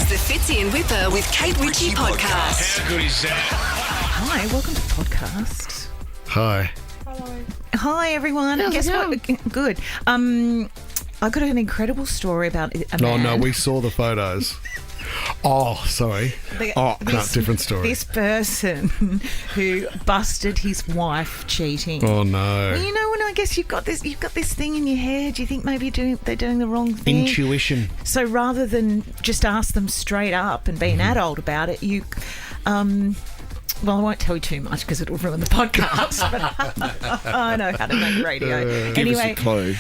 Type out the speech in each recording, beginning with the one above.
the Fitzy and Whipper with Kate Ritchie podcast. How good is that? Hi, welcome to the podcast. Hi. Hi, everyone. How's it Guess what? Good. I got an incredible story about a man. No, we saw the photos. Oh, sorry. Different story. This person who busted his wife cheating. Oh no. Well, you know, when I guess you've got this thing in your head. You think maybe they're doing the wrong thing. Intuition. So rather than just ask them straight up and be an adult about it, you. Well, I won't tell you too much because it'll ruin the podcast. But I know how to make radio. Give us a clue.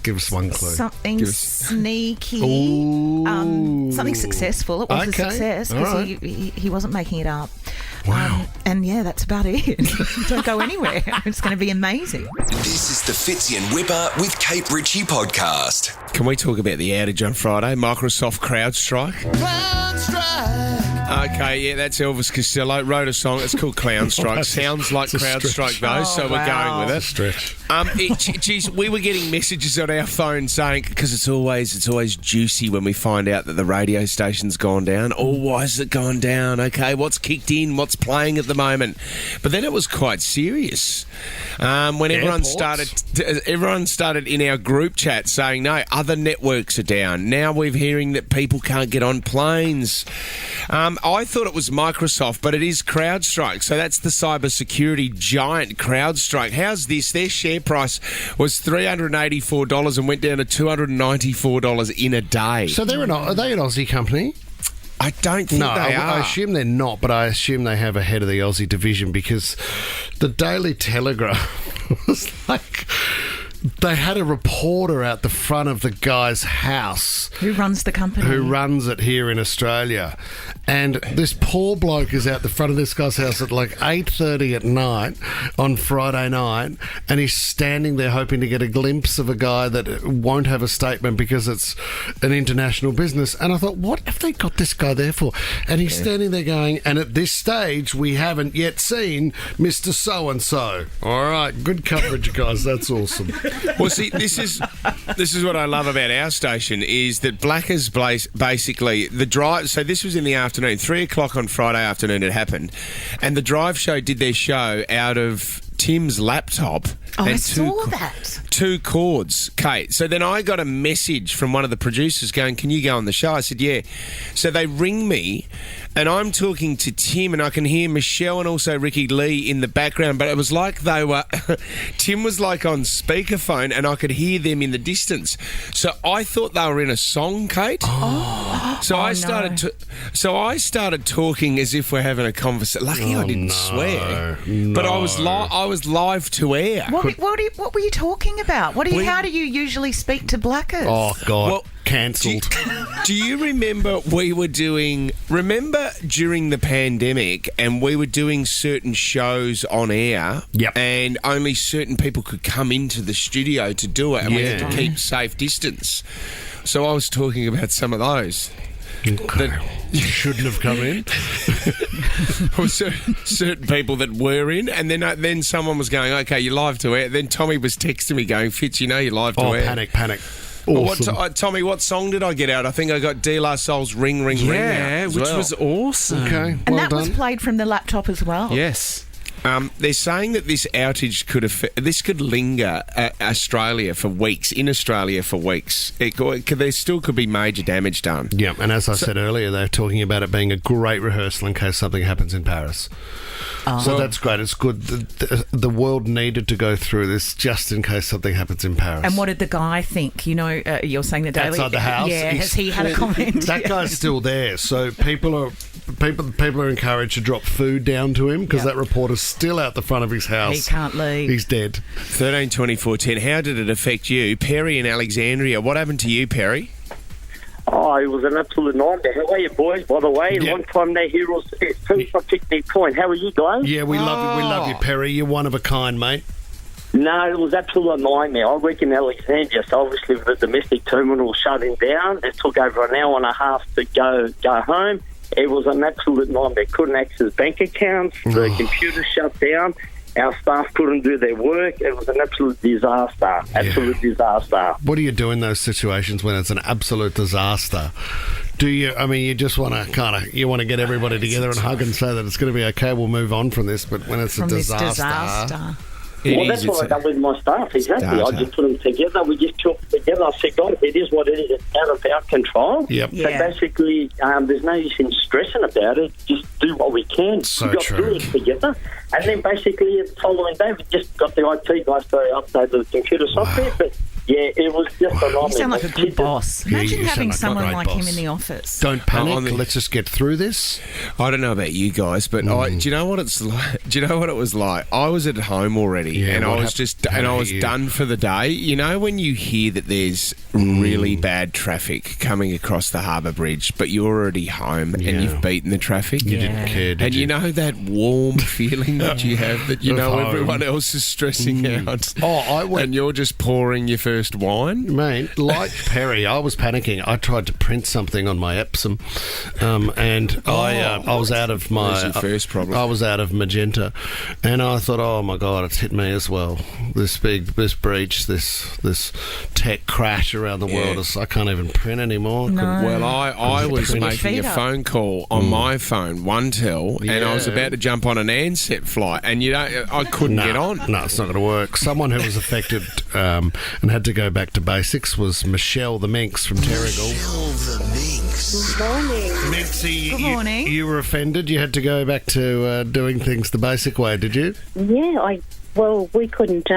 Give us one clue. Something sneaky. Ooh. Something successful. It was a Okay. success All because right. he wasn't making it up. Wow. And yeah, that's about it. Don't go anywhere. It's going to be amazing. This is the Fitzy and Whipper with Kate Ritchie podcast. Can we talk about the outage on Friday? Microsoft CrowdStrike. Okay, yeah, that's Elvis Costello. Wrote a song. It's called Clown Strike. Sounds like it's a CrowdStrike stretch. though, so we're wow. going with it. Stretch. Geez, we were getting messages on our phone saying, because it's always juicy when we find out that the radio station's gone down. Oh, why has it gone down? Okay, what's kicked in? What's playing at the moment? But then it was quite serious when everyone started in our group chat saying, no, other networks are down. Now we're hearing that people can't get on planes. I thought it was Microsoft, but it is CrowdStrike. So that's the cybersecurity giant CrowdStrike. How's this? Their share price was $384 and went down to $294 in a day. So are they an Aussie company? I don't think No, they are. I assume they're not, but I assume they have a head of the Aussie division because the Daily Telegraph was like... They had a reporter out the front of the guy's house. Who runs the company? Who runs it here in Australia. And this poor bloke is out the front of this guy's house at like 8:30 at night on Friday night, and he's standing there hoping to get a glimpse of a guy that won't have a statement because it's an international business. And I thought, what have they got this guy there for? And he's standing there going, and at this stage, we haven't yet seen Mr. So-and-so. All right, good coverage, guys. That's awesome. Well, see, this is what I love about our station is that Blackers basically the drive. So this was in the afternoon, 3:00 on Friday afternoon. It happened, and the Drive Show did their show out of Tim's laptop. Oh, and I saw that. Two cords, Kate. So then I got a message from one of the producers going, can you go on the show? I said, yeah. So they ring me, and I'm talking to Tim, and I can hear Michelle and also Ricky Lee in the background, but it was like they were... Tim was like on speakerphone, and I could hear them in the distance. So I thought they were in a song, Kate. Oh. So I started talking as if we're having a conversation. Lucky I didn't swear. But I was live to air. What were you talking about? How do you usually speak to Blackers? Oh, God. Well, cancelled. Do you remember during the pandemic and we were doing certain shows on air? Yep. And only certain people could come into the studio to do it, and we had to keep safe distance. So I was talking about some of those. Okay. You shouldn't have come in. Or certain people that were in, and then someone was going, okay, you're live to air. Then Tommy was texting me going, Fitz, you know you're live to air. Panic. Awesome. Tommy, what song did I get out? I think I got De La Soul's Ring Ring Ring out as which well. was awesome. Okay, And well that was done. played from the laptop as well. Yes. They're saying that this outage could linger Australia for weeks. In Australia for weeks, there still could be major damage done. Yeah, and as I said earlier, they're talking about it being a great rehearsal in case something happens in Paris. So that's great. It's good. The world needed to go through this just in case something happens in Paris. And what did the guy think? You know, you're saying the Daily... Outside the house? Yeah, has he had a comment? That guy's still there, so people are encouraged to drop food down to him because that reporter's still out the front of his house. He can't leave. He's dead. 13 24 10. How did it affect you, Perry in Alexandria? What happened to you, Perry? Oh, it was an absolute nightmare. How are you, boys? By the way, Yeah. long time no heroes. First I picked the point. How are you guys? Yeah, we love you. We love you, Perry. You're one of a kind, mate. No, it was absolute nightmare. I work in Alexandria, so obviously the domestic terminal shutting down. It took over an hour and a half to go home. It was an absolute nightmare. Couldn't access bank accounts. The computer shut down. Our staff couldn't do their work. It was an absolute disaster. Absolute disaster. What do you do in those situations when it's an absolute disaster? Do you? I mean, you just want to you want to get everybody together and hug and say that it's going to be okay. We'll move on from this. But when it's From a this disaster. disaster. Well, that's what I've done with my staff, exactly. I just put them together. We just talk together. I said, guys, it is what it is. It's out of our control. Yep. So Yeah. basically, there's no use in stressing about it. Just do what we can. So We got true. through it together. And then basically, the following day, we just got the IT guys to update the computer software. But yeah, it was just a nightmare. You sound like a good boss. Yeah, Imagine you sound having like a someone great like him boss. in the office. Don't panic. on the- Let's just get through this. I don't know about you guys, but do you know what it's like? Do you know what it was like? I was at home already, Yeah, and I what was hap- just how and I about was you? done for the day. You know when you hear that there's really bad traffic coming across the Harbour Bridge, but you're already home Yeah. and you've beaten the traffic. You didn't care, did And you you? know that warm feeling that you have that you Of know home. everyone else is stressing out. Oh, I went. And you're just pouring your first wine. Mate, like Perry, I was panicking. I tried to print something on my Epsom, and I was out of my. There's your first problem. I was out of magenta, and I thought, oh my god, it's hit me as well. This breach, this tech crash around the world. I can't even print anymore. No. Well, I was Put your making feet a up. phone call on my phone, OneTel, and I was Yeah. about to jump on an Ansett flight, and I couldn't get on. No, it's not going to work. Someone who was affected and had to go back to basics was Michelle the Minx from Terrigal. Minxie, Good morning. You were offended. You had to go back to doing things the basic way, did you? Yeah, we couldn't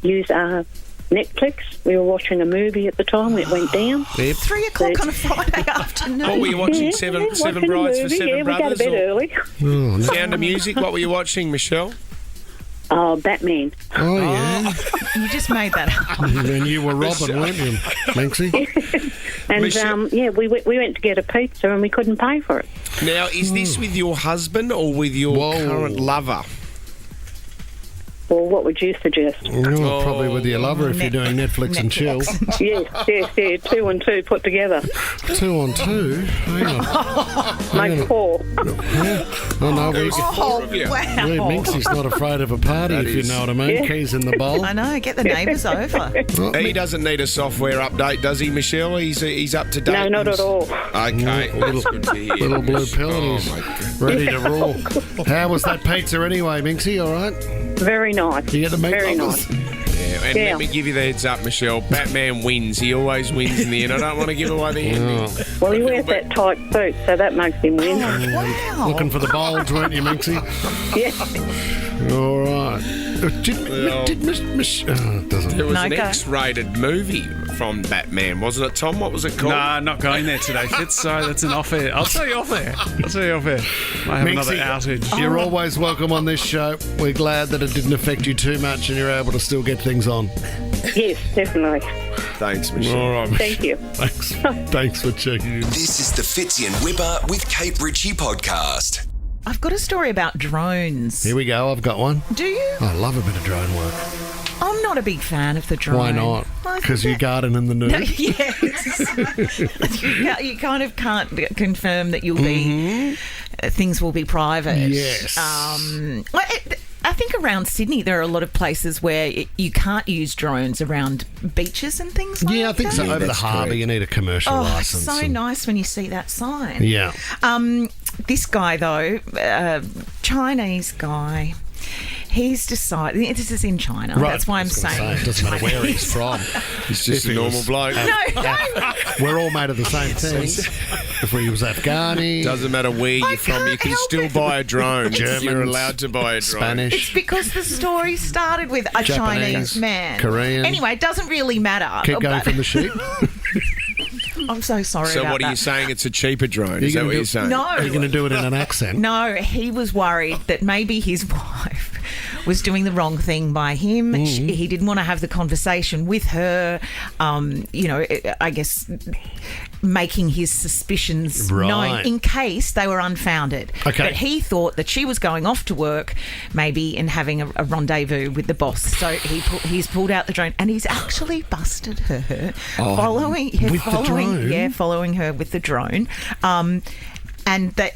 use our Netflix. We were watching a movie at the time. It went down. Yep. 3 o'clock on a Friday afternoon. What were you watching? Yeah, Seven watching a Brides for movie. Seven Yeah, Brothers? we go to bed or early. Oh, no. Sound of Music? What were you watching, Michelle? Oh, Batman. Oh, yeah. You just made that up. And you were Robin, weren't you, Minxie? And Michelle- we went to get a pizza and we couldn't pay for it. Now, is this with your husband or with your Whoa. current lover? Well, what would you suggest? Oh, probably with your lover if you're doing Netflix and chill. Yes, 2 and 2 put together. 2 on 2? Hang on. Make 4. Oh, no, Oh, of you. wow. Minxie's not afraid of a party, That if you is- know what I mean. Yeah. Keys in the bowl. I know, get the neighbours over. Oh, He doesn't need a software update, does he, Michelle? He's up to date. No, not at all. Okay, that's good to hear. little blue pill and Oh, he's my God. ready to roll. How was that pizza anyway, Minxie? All right? Very nice. You get the meat Very lovers? nice. Yeah, and Yeah. let me give you the heads up, Michelle. Batman wins. He always wins in the end. I don't want to give away the ending. Oh, Well, he wears that tight suit, so that makes him win. Wow. looking for the bulge, weren't you, Minxie? Yeah. All right. Did Miss... it doesn't... There was No, an go. X-rated movie from Batman, wasn't it, Tom? What was it called? Nah, not going there today, Fitz. So that's an off air. I'll tell you off air. Might have another outage. You're always welcome on this show. We're glad that it didn't affect you too much and you're able to still get things on. Yes, definitely. Thanks, Michelle. All right. Thank you. Thanks for checking in. This is the Fitzy and Whipper with Kate Ritchie podcast. I've got a story about drones. Here we go. I've got one. Do you? I love a bit of drone work. I'm not a big fan of the drone. Why not? I Because think you garden in the nude. yes. you kind of can't confirm that you'll be, things will be private. Yes. I think around Sydney there are a lot of places where you can't use drones around beaches and things like that. Yeah, I think so. Yeah, Over the that's harbour, correct. you need a commercial Oh, it's license. so and- nice when you see that sign. Yeah. This guy, though, Chinese guy, he's decided. This is in China. Right. That's why I'm I was gonna saying. say, it doesn't matter where he's from. He's just If a he normal was- bloke. No. We're all made of the same thing. If he was Afghani, Doesn't matter where you're from, you can't can help still it. buy a drone. Germans, You're allowed to buy a drone. It's Spanish, because the story started with a Japanese, Chinese man. Korean. Anyway, it doesn't really matter. keep going but- from the sheep. I'm so sorry So about what are you that. saying? It's a cheaper drone? Is You're that gonna what do- you're saying? No. Are you going to do it in an accent? No, he was worried that maybe his wife was doing the wrong thing by him. He didn't want to have the conversation with her. I guess making his suspicions Right. known in case they were unfounded. Okay. But he thought that she was going off to work, maybe, and having a rendezvous with the boss. So he's pulled out the drone and he's actually busted her following With the drone? Yeah, following her with the drone. And that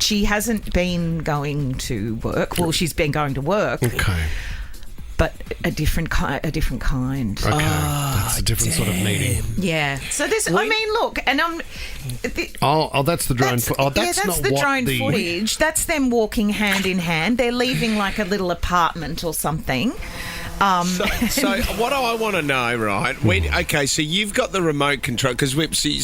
she hasn't been going to work. Well, she's been going to work. Okay. but a different kind. Okay, that's a different sort of meeting. Yeah. So this, I mean, look, and I'm. That's the drone. That's not the drone footage. That's them walking hand in hand. They're leaving like a little apartment or something. So what I want to know, right? So you've got the remote control because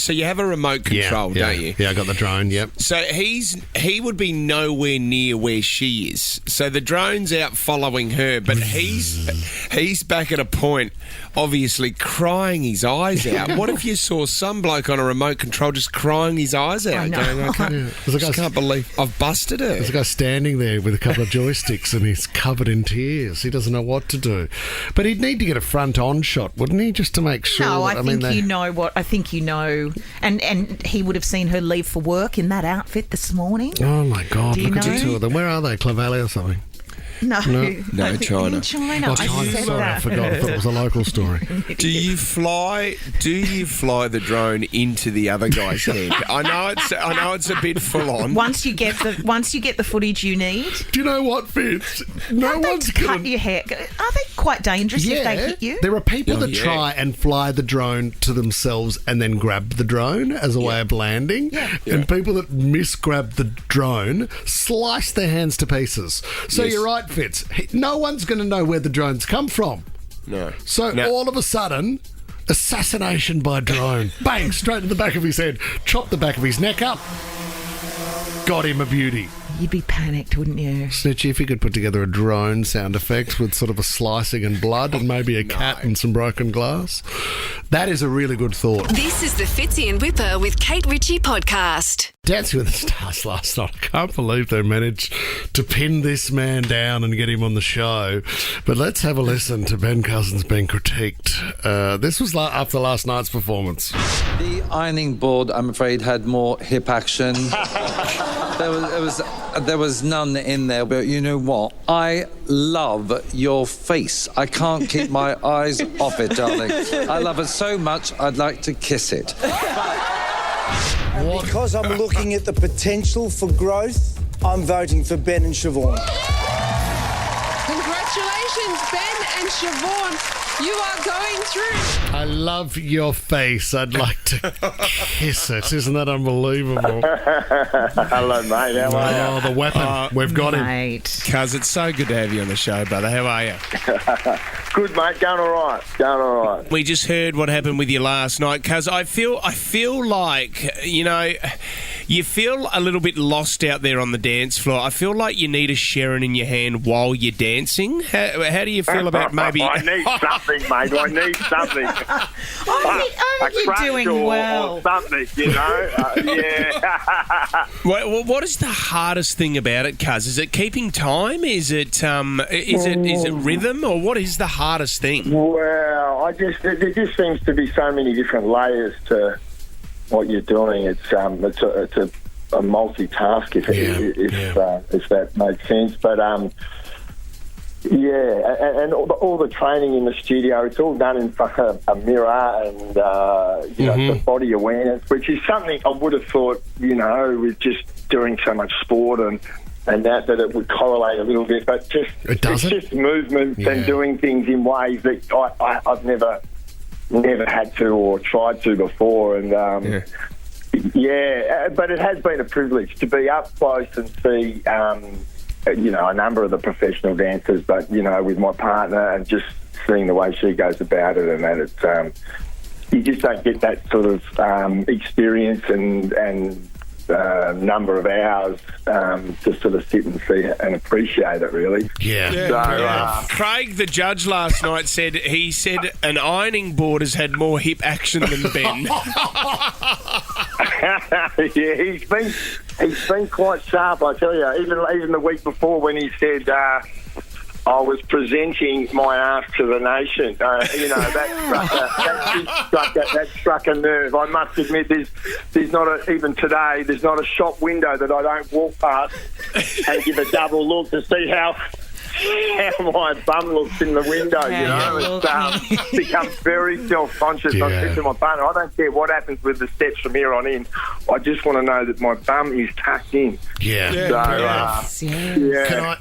so you have a remote control, don't you? Yeah, I got the drone. Yep. So he would be nowhere near where she is. So the drone's out following her, but he's back at a point, obviously crying his eyes out. What if you saw some bloke on a remote control just crying his eyes out, going, "Okay, I can't believe I've busted her." There's a guy standing there with a couple of joysticks and he's covered in tears. He doesn't know what to do. But he'd need to get a front-on shot, wouldn't he, just to make sure? No, I think you know. And he would have seen her leave for work in that outfit this morning. Oh, my God. Look at the know? two of them. Where are they? Clavalley or something? No, China. In China. Oh, I China. said Sorry, that. I forgot. I thought it was a local story. Do you fly the drone into the other guy's head? I know it's a bit full on. Once you get the footage you need. Do you know what, Fitz? No one's cut your hair. Are they quite dangerous if they hit you? There are people that try and fly the drone to themselves and then grab the drone as a way of landing. Yeah. And people that misgrab the drone slice their hands to pieces. So you're right, Fitz. No one's going to know where the drones come from. No. So all of a sudden, assassination by drone. Bang, straight to the back of his head. Chop the back of his neck up. Got him a beauty. You'd be panicked, wouldn't you? Snitchy, if you could put together a drone sound effects with sort of a slicing and blood and maybe a cat and some broken glass. That is a really good thought. This is the Fitzy and Whipper with Kate Ritchie podcast. Dancing with the Stars last night. I can't believe they managed to pin this man down and get him on the show. But let's have a listen to Ben Cousins being critiqued. This was after last night's performance. The ironing board, I'm afraid, had more hip action. There was none in there, but you know what? I love your face. I can't keep my eyes off it, darling. I love it so much, I'd like to kiss it. And because I'm looking at the potential for growth, I'm voting for Ben and Siobhan. Congratulations, Ben and Siobhan. You are going through. I love your face. I'd like to kiss it. Isn't that unbelievable? Hello, mate. How are you? Oh, the weapon. We've got him. Cuz, it's so good to have you on the show, brother. How are you? Good, mate. Going all right. We just heard what happened with you last night, Cuz. I feel like, you feel a little bit lost out there on the dance floor. I feel like you need a Sharon in your hand while you're dancing. How do you feel about maybe... I need something, mate. I need something. I think you're doing well. Or something, yeah. What is the hardest thing about it, Cuz? Is it keeping time? Is it rhythm? Or what is the hardest thing? Well, there just seems to be so many different layers to what you're doing. It's a multitask if that makes sense. But and all the training in the studio, it's all done in front of a mirror and the body awareness, which is something I would have thought with just doing so much sport and that it would correlate a little bit, but it's just movements and doing things in ways that I've never had to or tried to before, and but it has been a privilege to be up close and see a number of the professional dancers, but with my partner and just seeing the way she goes about it, and that it's you just don't get that sort of experience and number of hours to sort of sit and see and appreciate it, really. Craig, the judge last night, said an ironing board has had more hip action than Ben. he's been quite sharp, I tell you. Even the week before when he said I was presenting my ass to the nation. That struck a nerve. I must admit, there's not even today, there's not a shop window that I don't walk past and give a double look to see how my bum looks in the window. It's become very self-conscious. I said to my partner, I don't care what happens with the steps from here on in. I just want to know that my bum is tucked in. Yeah. So,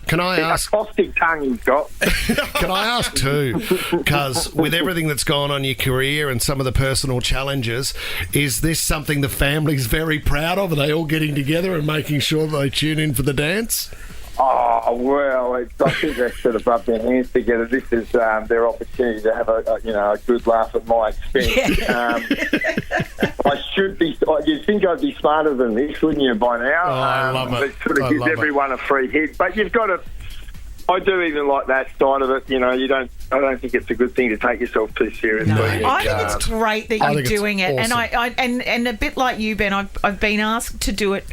Can I ask? A caustic tongue he's got. Can I ask too? Because with everything that's gone on in your career and some of the personal challenges, is this something the family's very proud of? Are they all getting together and making sure that they tune in for the dance? Oh, well, I think they've sort of rubbed their hands together. This is their opportunity to have a good laugh at my expense. I should be. You'd think I'd be smarter than this, wouldn't you, by now? Oh, I love it. It sort of gives everyone a free hit. But you've got to... I do even like that side of it. You know, I don't think it's a good thing to take yourself too seriously. No. I think it's great that you're doing it, awesome. and a bit like you, Ben. I've been asked to do it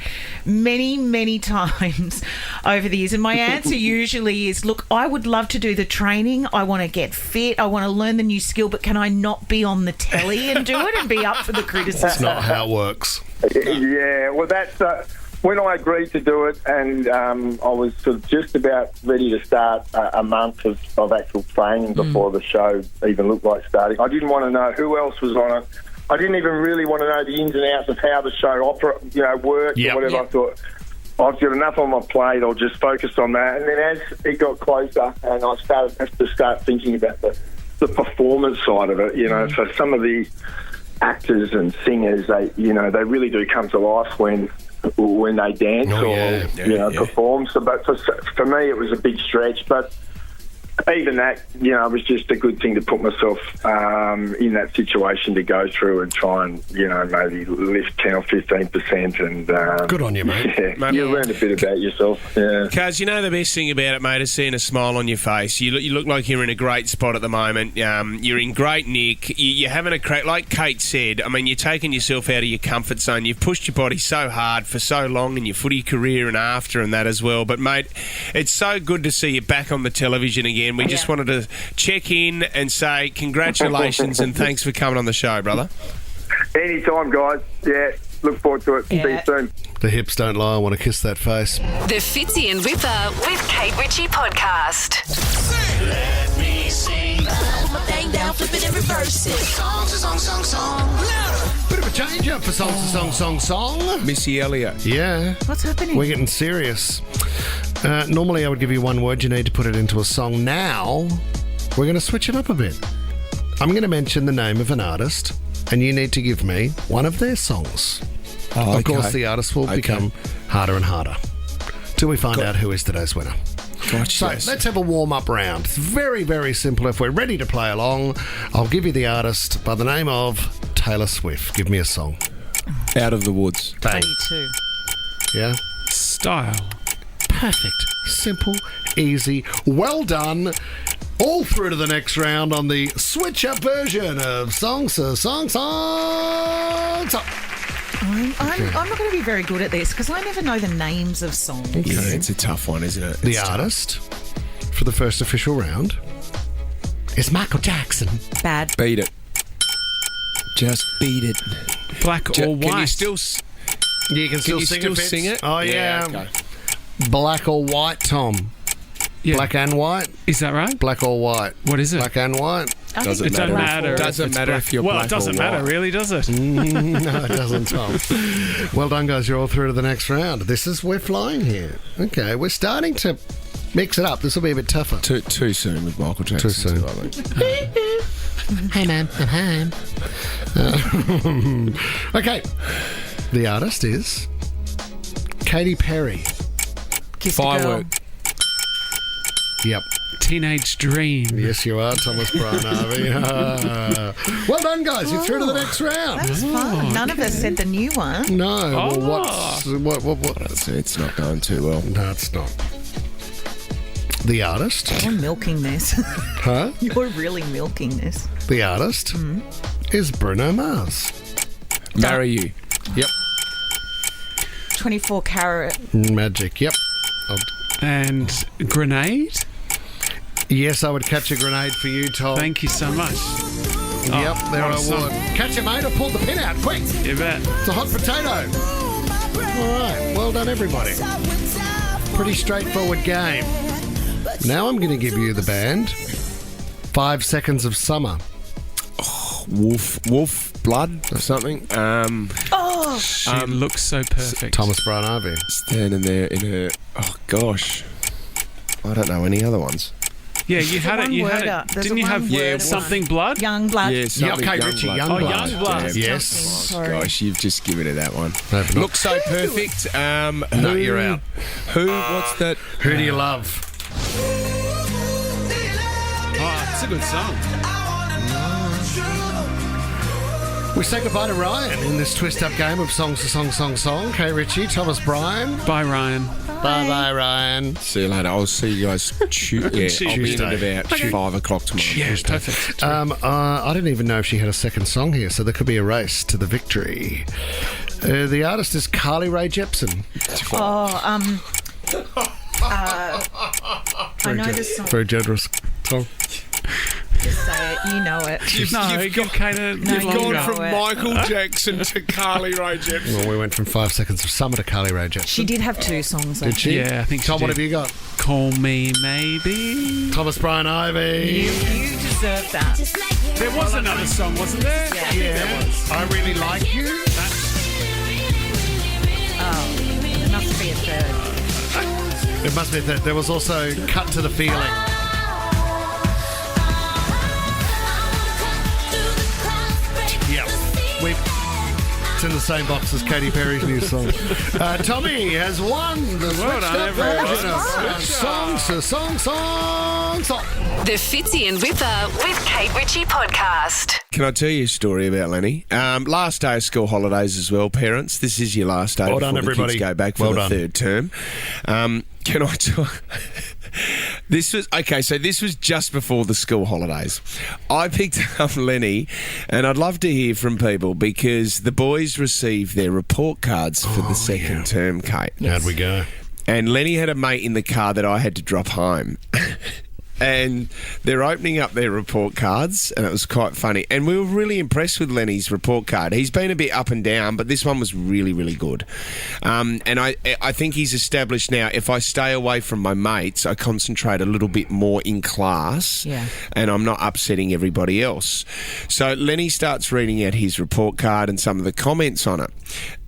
many times over the years, and my answer usually is, look, I would love to do the training. I want to get fit. I want to learn the new skill, but can I not be on the telly and do it and be up for the criticism? That's not how it works. Yeah, well, that's. When I agreed to do it, and I was sort of just about ready to start a month of actual training before the show even looked like starting, I didn't want to know who else was on it. I didn't even really want to know the ins and outs of how the show worked or whatever. I thought, I've got enough on my plate, I'll just focus on that. And then as it got closer, and I had to start thinking about the performance side of it, so some of the actors and singers, they really do come to life when they dance perform. So, but for me, it was a big stretch. But even that, it was just a good thing to put myself in that situation to go through and try and, maybe lift 10 or 15%. And good on you, mate. Yeah, you learn a bit about yourself. Yeah. Cuz, the best thing about it, mate, is seeing a smile on your face. You look like you're in a great spot at the moment. You're in great nick. You're having a crack. Like Kate said, I mean, you're taking yourself out of your comfort zone. You've pushed your body so hard for so long in your footy career and after and that as well. But, mate, it's so good to see you back on the television again. We just wanted to check in and say congratulations and thanks for coming on the show, brother. Anytime, guys. Yeah, look forward to it. See you soon. The hips don't lie. I want to kiss that face. The Fitzy and Whipper with Kate Ritchie podcast. Let me sing. Put my thing down, flip it and reverse it. Song. Bit of a change up for song. Missy Elliott. Yeah. What's happening? We're getting serious. Normally I would give you one word. You need to put it into a song. Now we're going to switch it up a bit. I'm going to mention the name of an artist and you need to give me one of their songs. Of course, the artist will become harder and harder till we find out who is today's winner. So let's have a warm-up round. It's very, very simple. If we're ready to play along, I'll give you the artist by the name of Taylor Swift. Give me a song. Out of the Woods. Bang. 22. Yeah? Style. Perfect. Simple, easy, well done. All through to the next round on the switch-up version of I'm not going to be very good at this because I never know the names of songs. Yeah, it's a tough one, isn't it? The artist for the first official round is Michael Jackson. Bad. Beat it. Just beat it. Black or white? Can you still... You can still sing it? Oh, yeah. Okay. Black or white, Tom? Yeah. Black and white? Is that right? Black or white? What is it? Black and white? It doesn't matter. Doesn't matter if you're black or white. Well, it doesn't matter, really, does it? No, it doesn't, Tom. Well done, guys. You're all through to the next round. We're flying here. Okay, we're starting to mix it up. This will be a bit tougher. Too soon with Michael Jackson. Too soon. Hey, man. I'm home. Okay. The artist is Katy Perry. Kiss Firework. Yep. Teenage Dream. Yes, you are, Thomas Bryan Harvey. Well done, guys. You're through to the next round. That was fun. None of us said the new one. No. Well, what? It's not going too well. No, it's not. The artist. You're milking this. Huh? You're really milking this. The artist is Bruno Mars. Marry You. Yep. 24 Karat. Magic. Yep. And Grenade? Yes, I would catch a grenade for you, Tom. Thank you so much. Yep, there I would. Catch it, mate. I pulled the pin out. Quick. You bet. It's a hot potato. All right. Well done, everybody. Pretty straightforward game. Now I'm going to give you the band 5 Seconds of Summer. Wolf. blood or something. She looks so perfect. Thomas Brian Ivy. Standing there in her... Oh, gosh. I don't know any other ones. Yeah, you had it. You had it. Didn't you have something blood? Young blood. Yeah, something okay, young Richie, blood. young Oh, blood. young blood. Yes. Oh, gosh, you've just given it that one. No, but not- Looks so perfect. No, you're out. What's that? Who do you love? Oh, it's a good song. We say goodbye to Ryan in this twist-up game of song to song. Okay, Richie, Thomas Bryan. Bye, Ryan. Bye, Ryan. See you later. I'll see you guys I'll be in at about 5 o'clock tomorrow. Yeah, perfect. I didn't even know if she had a second song here, so there could be a race to the victory. The artist is Carly Rae Jepsen. I know this song. Very generous song. Just say it. You know it. You've gone from Michael Jackson to Carly Rae Jepsen. Well, we went from 5 seconds of summer to Carly Rae Jepsen. She did have 2 songs, though. Did she? Yeah, I think Tom, she what did. have you got? Call Me Maybe. Thomas Bryan Ivy. You deserve that. There was another song, wasn't there? Yeah. I Really Like You. There must be a third. It must be that. There was also Cut to the Feeling. Yep. It's in the same box as Katy Perry's new song. Tommy has won the switched up version of song. The Fitzy and Whipper with Kate Ritchie podcast. Can I tell you a story about Lenny? Last day of school holidays as well, parents. This is your last day Well before done, the everybody. kids go back for Well the done. third term. Can I talk... This was just before the school holidays. I picked up Lenny, and I'd love to hear from people because the boys received their report cards for the second term, Kate. How'd we go? And Lenny had a mate in the car that I had to drop home. And they're opening up their report cards, and it was quite funny. And we were really impressed with Lenny's report card. He's been a bit up and down, but this one was really, really good. And I think he's established now, if I stay away from my mates, I concentrate a little bit more in class, and I'm not upsetting everybody else. So Lenny starts reading out his report card and some of the comments on it.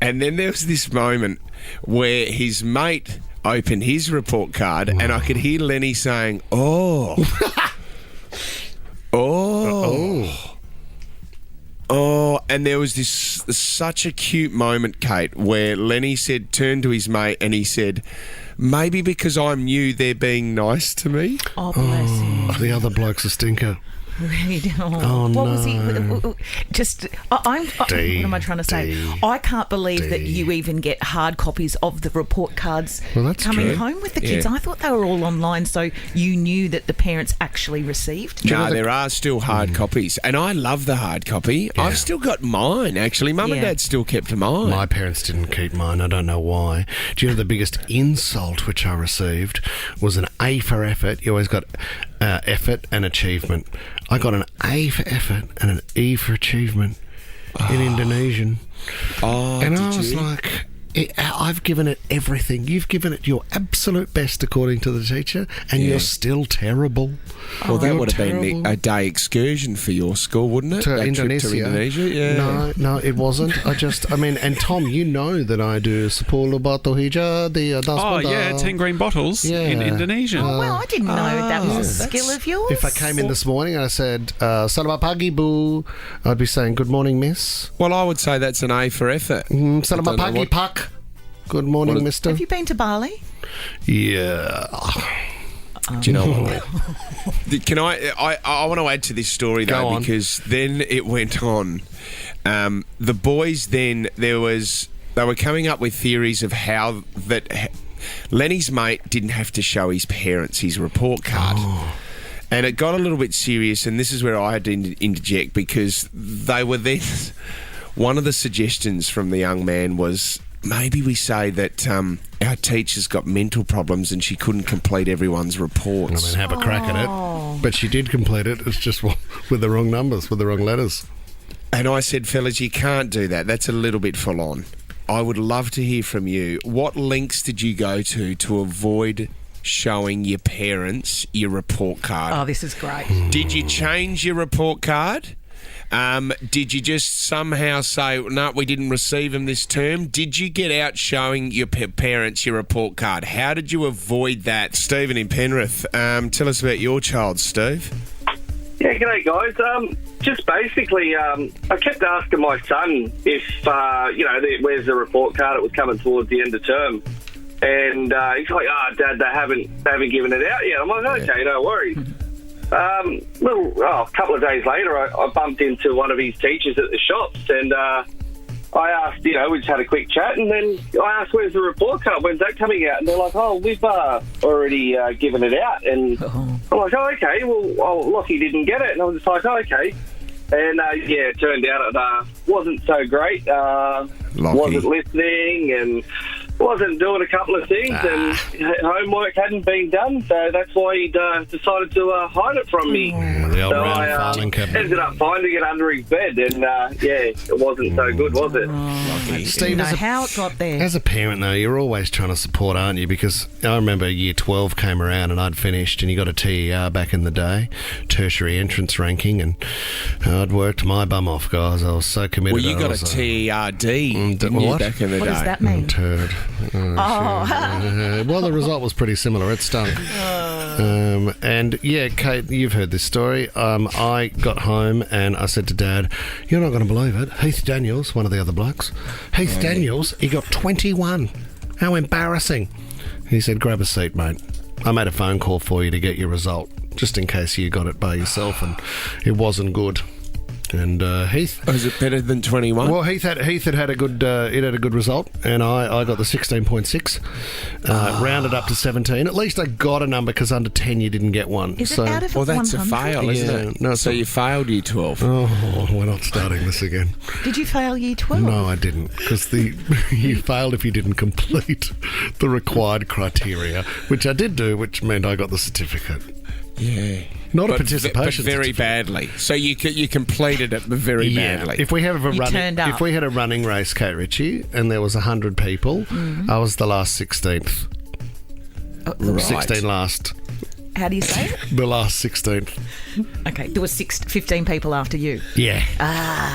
And then there was this moment where his mate opened his report card, and I could hear Lenny saying, "Oh, and there was such a cute moment, Kate, where Lenny turned to his mate, and he said, "Maybe because I'm new, they're being nice to me." Oh, bless him. The other bloke's a stinker. Really? Oh, what no. was he? What am I trying to say? I can't believe that you even get hard copies of the report cards coming true. home with the kids. Yeah. I thought they were all online, so you knew that the parents actually received. No, there are still hard copies, and I love the hard copy. Yeah. I've still got mine, actually. Mum and Dad still kept mine. My parents didn't keep mine. I don't know why. Do you know the biggest insult which I received was an A for effort? You always got effort and achievement. I got an A for effort and an E for achievement in Indonesian. And I was like, I've given it everything. You've given it your absolute best according to the teacher, and you're still terrible. Well, that You're would have been terrible. a day excursion for your school, wouldn't it? To That trip Indonesia. to Indonesia, yeah. No, it wasn't. And Tom, you know that I do Sepuluh Botol Hijau di atas Oh, benda. yeah, 10 green bottles in Yeah. Indonesia. Oh, well, I didn't know that was a skill of yours. If I came in this morning and I said, Selamat pagi, Bu, I'd be saying, good morning, miss. Well, I would say that's an A for effort. Selamat pagi, Pak. Good morning, mister. Have you been to Bali? Yeah. Do you know what? Can I want to add to this story, Go though, on. because then it went on. The boys then, they were coming up with theories of how that Lenny's mate didn't have to show his parents his report card. And it got a little bit serious, and this is where I had to interject, because they were then... One of the suggestions from the young man was, maybe we say that our teacher's got mental problems and she couldn't complete everyone's reports. I mean, have a crack at it. But she did complete it. It's just with the wrong numbers, with the wrong letters. And I said, fellas, you can't do that. That's a little bit full on. I would love to hear from you. What lengths did you go to avoid showing your parents your report card? Oh, this is great. Did you change your report card? Did you just somehow say, no, we didn't receive them this term? Did you get out showing your parents your report card? How did you avoid that? Stephen in Penrith, tell us about your child, Steve. Yeah, g'day guys. Just basically, I kept asking my son if, where's the report card? It was coming towards the end of term. And he's like, Dad, they haven't given it out yet. I'm like, okay, no worries. A couple of days later, I bumped into one of his teachers at the shops, and I asked, we just had a quick chat, and then I asked, where's the report card? When's that coming out? And they're like, we've already given it out. And I'm like, okay, well, Lockie didn't get it. And I was just like, okay. And, it turned out it wasn't so great. Wasn't listening and wasn't doing a couple of things, and homework hadn't been done, so that's why he decided to hide it from me. The old so round I filing cabinet. ended up finding it under his bed, and it wasn't so good, was it? Steve, how it got there. As a parent, though, you're always trying to support, aren't you? Because I remember year 12 came around and I'd finished, and you got a TER back in the day, tertiary entrance ranking, and I'd worked my bum off, guys. I was so committed. Well, you got a TERD, didn't you, back in the day? What does that mean? Turd. Well, the result was pretty similar. It stunk. And yeah, Kate, you've heard this story. I got home and I said to Dad, "You're not going to believe it. Heath Daniels, one of the other blokes, Heath Daniels, he got 21. How embarrassing." He said, "Grab a seat, mate. I made a phone call for you to get your result, just in case you got it by yourself, and it wasn't good." And Heath, was it better than 21? Well, Heath had a good result, and I got the 16.6, rounded up to 17. At least I got a number, because under 10 you didn't get one. Is it out of 100? Well, that's a fail, isn't it? No, so you failed year 12. Oh, we're not starting this again. Did you fail year 12? No, I didn't, because you failed if you didn't complete the required criteria, which I did do, which meant I got the certificate. Yeah. Not a participation but very badly. So you completed it, but very badly. If we had a running race, Kate Ritchie, and there was 100 people, I was the last 16th. Right. 16 last. How do you say it? The last 16th. Okay, there was 15 people after you. Yeah.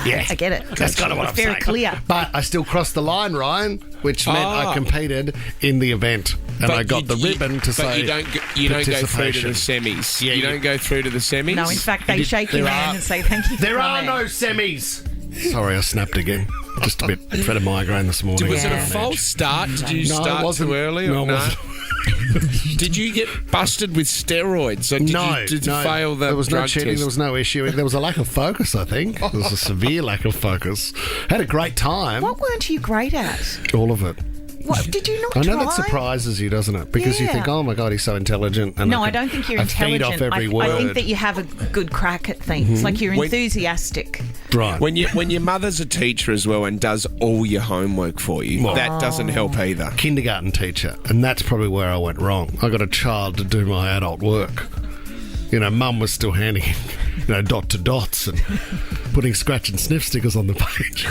Yeah. I get it. That's kind of what I'm saying. Very clear. But I still crossed the line, Ryan, which meant I competed in the event. And I got the ribbon to say. But you don't go through to the semis. Yeah, you don't go through to the semis? No, in fact, they shake your hand and say thank you for There coming. are no semis. Sorry, I snapped again. Just a bit. I've had a migraine this morning. Was it a false start? Did you start too early? No, or it wasn't. Did you get busted with steroids? Or did you fail the there was drug no cheating. test? There was no issue. There was a lack of focus, I think. There was a severe lack of focus. Had a great time. What weren't you great at? All of it. What, did you not I know try? that surprises you, doesn't it? Because you think, oh my God, he's so intelligent. And no, I don't think you're intelligent. I feed off every word. I think that you have a good crack at things. Like you're enthusiastic. Right. When your mother's a teacher as well and does all your homework for you, that doesn't help either. Kindergarten teacher, and that's probably where I went wrong. I got a child to do my adult work. Mum was still handing him, dot to dots and putting scratch and sniff stickers on the page.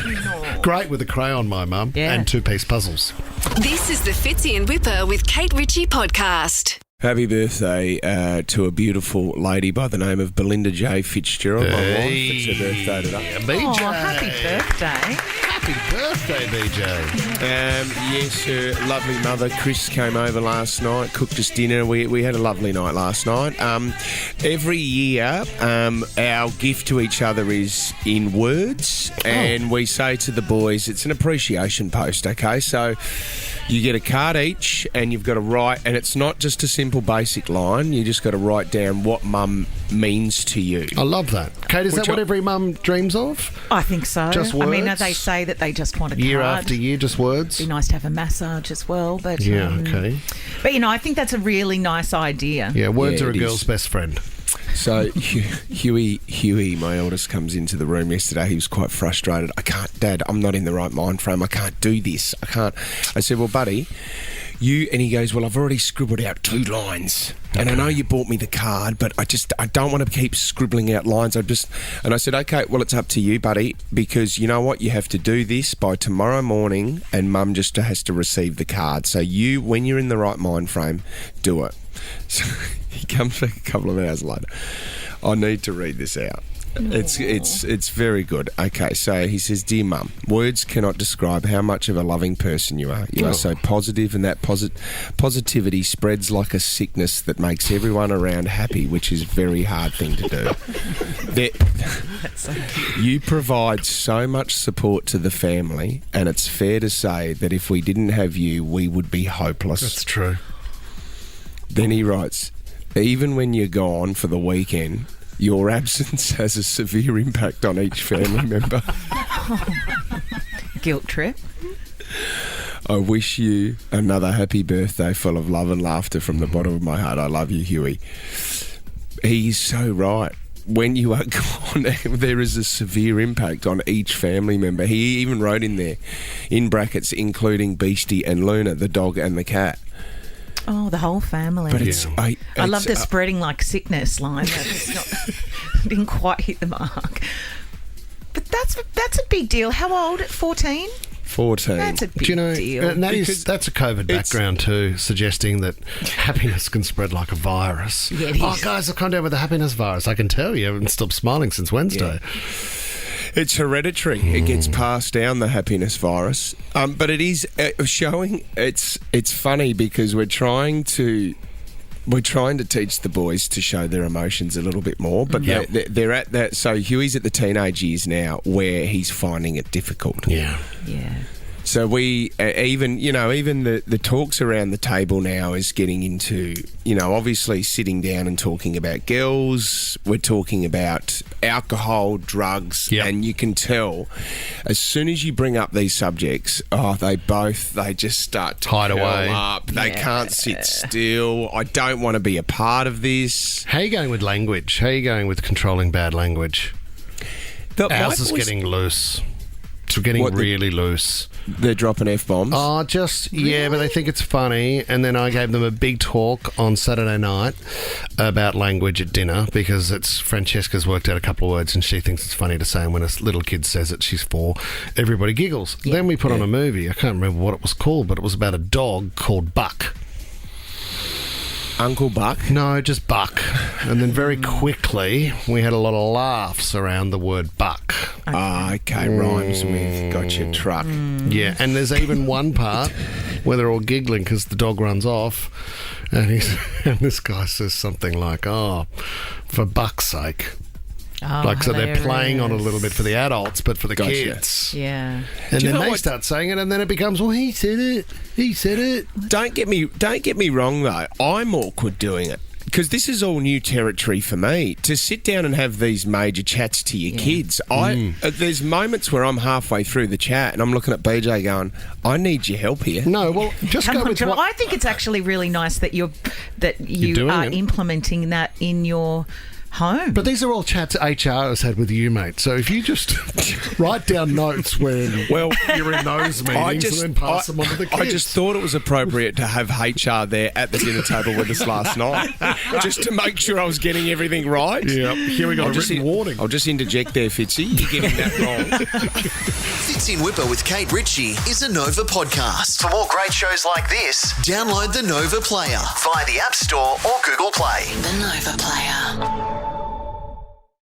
Great with a crayon, my mum, and two-piece puzzles. This is the Fitzy and Whipper with Kate Ritchie podcast. Happy birthday to a beautiful lady by the name of Belinda J. Fitzgerald, my wife. It's her birthday today. BJ. Oh, happy birthday. Happy birthday, BJ. Yes, her lovely mother, Chris, came over last night, cooked us dinner. We had a lovely night last night. Every year, our gift to each other is in words, and we say to the boys, it's an appreciation post, okay? So you get a card each, and you've got to write, and it's not just a simple basic line. You just got to write down what mum means to you. I love that. Kate, is that what every mum dreams of? I think so. Just words? I mean, they say that they just want a year card. After year, just words? It'd be nice to have a massage as well. But okay. But, I think that's a really nice idea. Yeah, words are a girl's best friend. So Huey, my eldest, comes into the room yesterday. He was quite frustrated. Dad, I'm not in the right mind frame. I can't do this. I can't. I said, well, buddy, and he goes, well, I've already scribbled out 2 lines. Okay. And I know you bought me the card, but I don't want to keep scribbling out lines. And I said, okay, well, it's up to you, buddy, because you know what? You have to do this by tomorrow morning, and Mum just has to receive the card. So when you're in the right mind frame, do it. So he comes back a couple of hours later. I need to read this out. It's very good. Okay, so he says, "Dear Mum, words cannot describe how much of a loving person you are. You are so positive, and that positivity spreads like a sickness that makes everyone around happy, which is a very hard thing to do. You provide so much support to the family, and it's fair to say that if we didn't have you, we would be hopeless." That's true. Then he writes, "Even when you're gone for the weekend, your absence has a severe impact on each family member." Guilt trip. "I wish you another happy birthday full of love and laughter from the bottom of my heart. I love you, Huey." He's so right. When you are gone, there is a severe impact on each family member. He even wrote in there, in brackets, including Beastie and Luna, the dog and the cat. Oh, the whole family. But I love the spreading like sickness line. Didn't quite hit the mark. But that's a big deal. How old? 14? 14. That's a big deal. And that's a COVID background too, suggesting that happiness can spread like a virus. Yeah, it is. Oh, guys, I've come down with the happiness virus. I can tell you haven't stopped smiling since Wednesday. Yeah. It's hereditary. It gets passed down, the happiness virus. But it is showing. It's funny because we're trying to teach the boys to show their emotions a little bit more. But they're at that. So Huey's at the teenage years now where he's finding it difficult. Yeah. So we even the talks around the table now is getting into, obviously sitting down and talking about girls. We're talking about alcohol, drugs, and you can tell as soon as you bring up these subjects, they just start to hide curl away up. They can't sit still. I don't want to be a part of this. How are you going with language? How are you going with controlling bad language? Ours is getting loose. It's getting really loose. They're dropping F-bombs? Oh, but they think it's funny. And then I gave them a big talk on Saturday night about language at dinner because Francesca's worked out a couple of words and she thinks it's funny to say. And when a little kid says it, she's 4, everybody giggles. Yeah. Then we put on a movie. I can't remember what it was called, but it was about a dog called Buck. Uncle Buck? No, just Buck. And then very quickly, we had a lot of laughs around the word Buck. Okay, rhymes with gotcha truck. Yeah, and there's even one part where they're all giggling because the dog runs off and this guy says something like, "Oh, for Buck's sake." So they're playing on a little bit for the adults, but for the kids. Yeah. And then they start saying it, and then it becomes, "Well, he said it. He said it." Don't get me wrong, though. I'm awkward doing it because this is all new territory for me. To sit down and have these major chats to your kids, there's moments where I'm halfway through the chat and I'm looking at BJ going, "I need your help here." No, well, just go with what... I think it's actually really nice that you are implementing that in your home. But these are all chats HR has had with you, mate. So if you just write down notes when you're in those meetings and then pass them on to the kids. I just thought it was appropriate to have HR there at the dinner table with us last night just to make sure I was getting everything right. Yeah, here we go. Written warning. I'll just interject there, Fitzy. You're getting that wrong. Fitzy and Whipper with Kate Ritchie is a Nova podcast. For more great shows like this, download the Nova Player via the App Store or Google Play. The Nova Player.